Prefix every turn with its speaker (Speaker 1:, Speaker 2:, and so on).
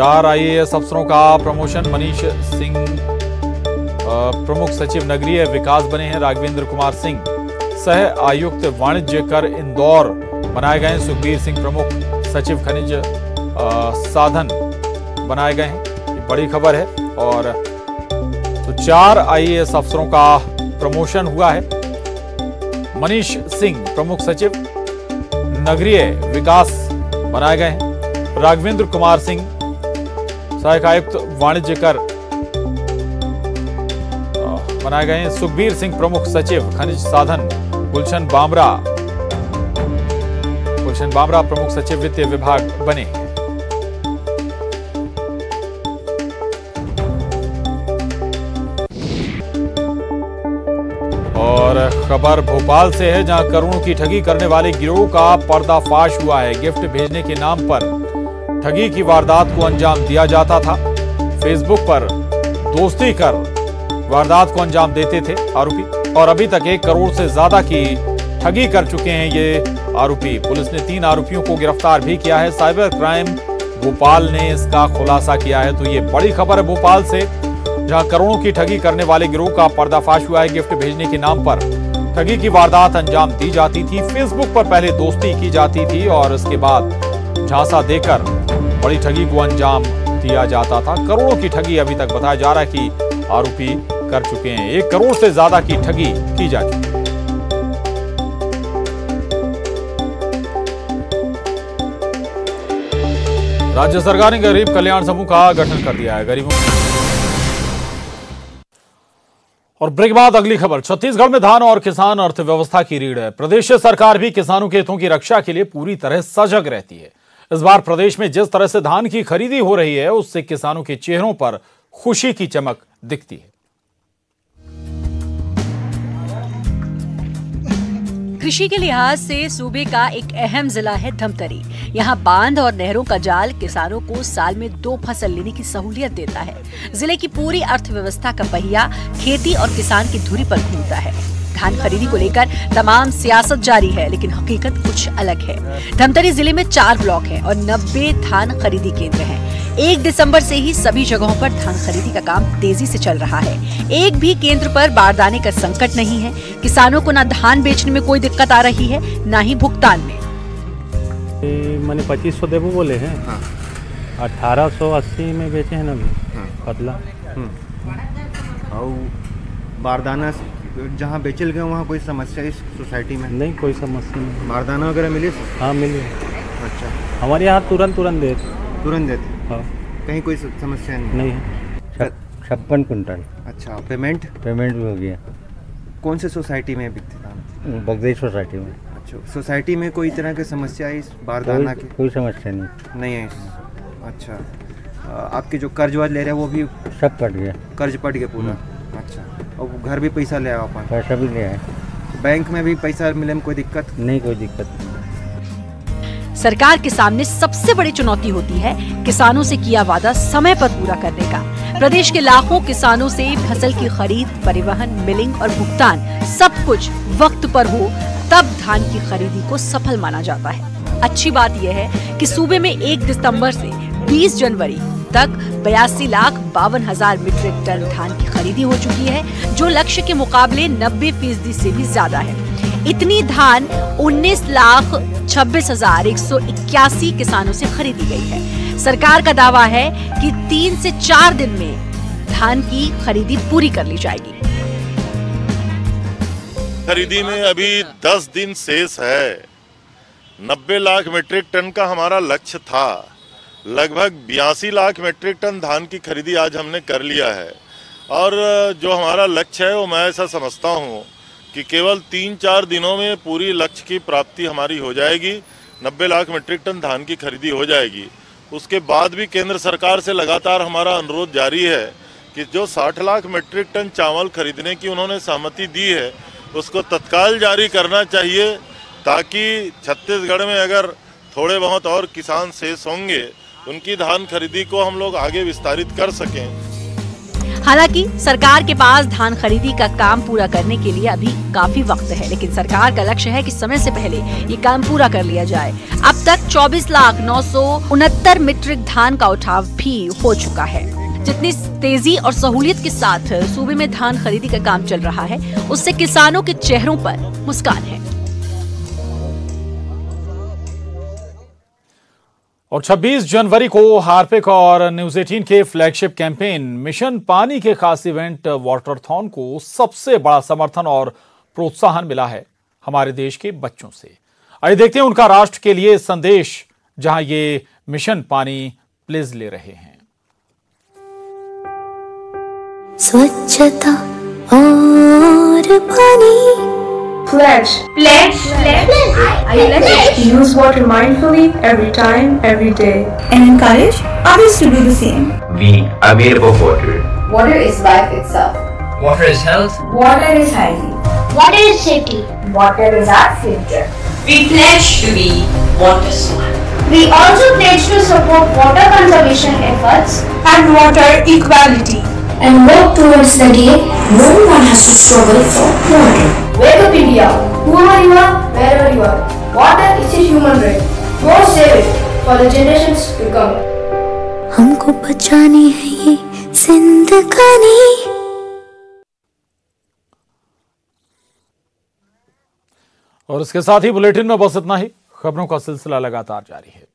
Speaker 1: 4 IAS अफसरों का promotion. Manish Singh प्रमुख सचिव नगरीय विकास बने हैं। राघवेंद्र कुमार सिंह सह आयुक्त वाणिज्य कर इंदौर बनाए गए। सुखबीर सिंह प्रमुख सचिव खनिज साधन बनाए गए हैं। ये बड़ी खबर है। और तो 4 आईएएस अफसरों का प्रमोशन हुआ है। मनीष सिंह प्रमुख सचिव नगरीय विकास बनाए गए हैं। राघवेंद्र कुमार सिंह सहायक आयुक्त वाणिज्य कर बनाए गए हैं। सुखबीर सिंह प्रमुख सचिव खनिज साधन। गुलशन बामरा प्रमुख सचिव वित्त विभाग बने। और खबर भोपाल से है, जहां करोड़ों की ठगी करने वाले गिरोह का पर्दाफाश हुआ है। गिफ्ट भेजने के नाम पर ठगी की वारदात को अंजाम दिया जाता था। फेसबुक पर दोस्ती कर वारदात को अंजाम देते थे आरोपी, और अभी तक 1 करोड़ से ज्यादा की ठगी कर चुके हैं ये आरोपी। पुलिस ने 3 आरोपियों को गिरफ्तार भी किया है। साइबर क्राइम भोपाल ने इसका खुलासा किया है। तो ये बड़ी खबर है भोपाल से, जहां करोड़ों की ठगी करने वाले गिरोह का पर्दाफाश हुआ है। गिफ्ट भेजने के नाम पर ठगी की वारदात अंजाम दी जाती थी। फेसबुक पर पहले दोस्ती की जाती थी और इसके बाद झांसा देकर बड़ी ठगी को अंजाम दिया जाता था। करोड़ों की ठगी अभी तक बताया जा रहा है कि आरोपी कर चुके हैं। 1 करोड़ से ज्यादा की ठगी की जा चुकी है। राज्य सरकार ने गरीब कल्याण समूह का गठन कर दिया है। गरीबों और ब्रेक बाद अगली खबर। छत्तीसगढ़ में धान और किसान अर्थव्यवस्था की रीढ़ है। प्रदेश सरकार भी किसानों के हितों की रक्षा के लिए पूरी तरह सजग रहती है। इस बार प्रदेश में जिस तरह से धान की खरीदी हो रही है, उससे किसानों के चेहरों पर खुशी की चमक दिखती है।
Speaker 2: कृषि के लिहाज से सूबे का एक अहम जिला है धमतरी। यहाँ बांध और नहरों का जाल किसानों को साल में 2 फसल लेने की सहूलियत देता है। जिले की पूरी अर्थव्यवस्था का पहिया खेती और किसान की धुरी पर घूमता है। धान खरीदी को लेकर तमाम सियासत जारी है, लेकिन हकीकत कुछ अलग है। धमतरी जिले में 4 ब्लॉक हैं और 90 धान खरीदी केंद्र हैं। 1 दिसंबर से ही सभी जगहों पर धान खरीदी का काम तेजी से चल रहा है। एक भी केंद्र पर बारदाने का संकट नहीं है। किसानों को न धान बेचने में कोई दिक्कत आ रही है, न ही भुगतान में।
Speaker 3: मैंने 2500 देवो बोले हैं। हाँ। 1880 में बेचे हैं ना अभी। हाँ। पतला।
Speaker 4: और बारदाना जहाँ बेचल गए वहाँ कोई समस्या इस सोसाइटी में?
Speaker 3: नहीं, कोई समस्या नहीं।
Speaker 4: बारदाना वगैरह मिले?
Speaker 3: हाँ, मिले।
Speaker 4: अच्छा,
Speaker 3: हमारे यहाँ तुरंत
Speaker 4: देते?
Speaker 3: हाँ।
Speaker 4: कहीं कोई समस्या
Speaker 3: नहीं।
Speaker 5: 56 कुंटल।
Speaker 4: अच्छा, पेमेंट
Speaker 5: भी हो गया।
Speaker 4: कौन से सोसाइटी में बिकते धान?
Speaker 5: बगदेई सोसाइटी में।
Speaker 4: अच्छा, सोसाइटी में कोई तरह की समस्या है इस बारदाना की?
Speaker 5: कोई समस्या नहीं
Speaker 4: है। अच्छा, आपके जो कर्ज वाज ले रहे हैं वो भी
Speaker 5: सब पट गया?
Speaker 4: कर्ज पट गया पूरा। अच्छा, और घर भी पैसा ले आया? अपन
Speaker 5: पैसा भी ले आए।
Speaker 4: बैंक में भी पैसा मिले में कोई दिक्कत
Speaker 5: नहीं? कोई दिक्कत नहीं।
Speaker 2: सरकार के सामने सबसे बड़ी चुनौती होती है किसानों से किया वादा समय पर पूरा करने का। प्रदेश के लाखों किसानों से फसल की खरीद, परिवहन, मिलिंग और भुगतान सब कुछ वक्त पर हो, तब धान की खरीदी को सफल माना जाता है। अच्छी बात यह है कि सूबे में 1 दिसंबर से 20 जनवरी तक 82,52,000 मीट्रिक टन धान की खरीदी हो चुकी है, जो लक्ष्य के मुकाबले 90% से भी ज्यादा है। इतनी धान 19,26,181 किसानों से खरीदी गई है। सरकार का दावा है कि 3 से 4 दिन में धान की खरीदी पूरी कर ली जाएगी।
Speaker 6: खरीदी में अभी 10 दिन शेष है। 90 लाख मीट्रिक टन का हमारा लक्ष्य था। लगभग 82 लाख मीट्रिक टन धान की खरीदी आज हमने कर लिया है। और जो हमारा लक्ष्य है वो मैं ऐसा समझता हूँ कि केवल 3-4 दिनों में पूरी लक्ष्य की प्राप्ति हमारी हो जाएगी। 90 लाख मीट्रिक टन धान की खरीदी हो जाएगी। उसके बाद भी केंद्र सरकार से लगातार हमारा अनुरोध जारी है कि जो 60 लाख मीट्रिक टन चावल खरीदने की उन्होंने सहमति दी है, उसको तत्काल जारी करना चाहिए, ताकि छत्तीसगढ़ में अगर थोड़े बहुत और किसान शेष होंगे, उनकी धान खरीदी को हम लोग आगे विस्तारित कर सकें।
Speaker 2: हालांकि सरकार के पास धान खरीदी का काम पूरा करने के लिए अभी काफी वक्त है, लेकिन सरकार का लक्ष्य है कि समय से पहले ये काम पूरा कर लिया जाए। अब तक 24,969 मीट्रिक धान का उठाव भी हो चुका है। जितनी तेजी और सहूलियत के साथ सूबे में धान खरीदी का काम चल रहा है, उससे किसानों के चेहरों पर मुस्कान है।
Speaker 1: और 26 जनवरी को हार्पिक और न्यूज 18 के फ्लैगशिप कैंपेन मिशन पानी के खास इवेंट वाटरथॉन को सबसे बड़ा समर्थन और प्रोत्साहन मिला है हमारे देश के बच्चों से। आइए देखते हैं उनका राष्ट्र के लिए संदेश, जहां ये मिशन पानी प्लीज ले रहे हैं।
Speaker 7: स्वच्छता और पानी।
Speaker 8: Pledge. Pledge. Pledge. I pledge to use water mindfully every time, every day, and encourage others to do the same.
Speaker 9: Be aware of water.
Speaker 10: Water is life itself.
Speaker 9: Water is health.
Speaker 8: Water is hygiene.
Speaker 7: Water is safety.
Speaker 8: Water is our future.
Speaker 10: We pledge to be water smart.
Speaker 7: We also pledge to support water conservation efforts
Speaker 8: And water equality.
Speaker 7: and work towards the day no one has to struggle for water.
Speaker 10: Wake up India. Whoever you are, wherever you are. Water is a human right. Go save it for the generations to come.
Speaker 7: हमको बचानी है ये जिंदगानी।
Speaker 1: और इसके साथ ही bulletin में बस इतना ही। खबरों का सिलसिला लगातार जारी है।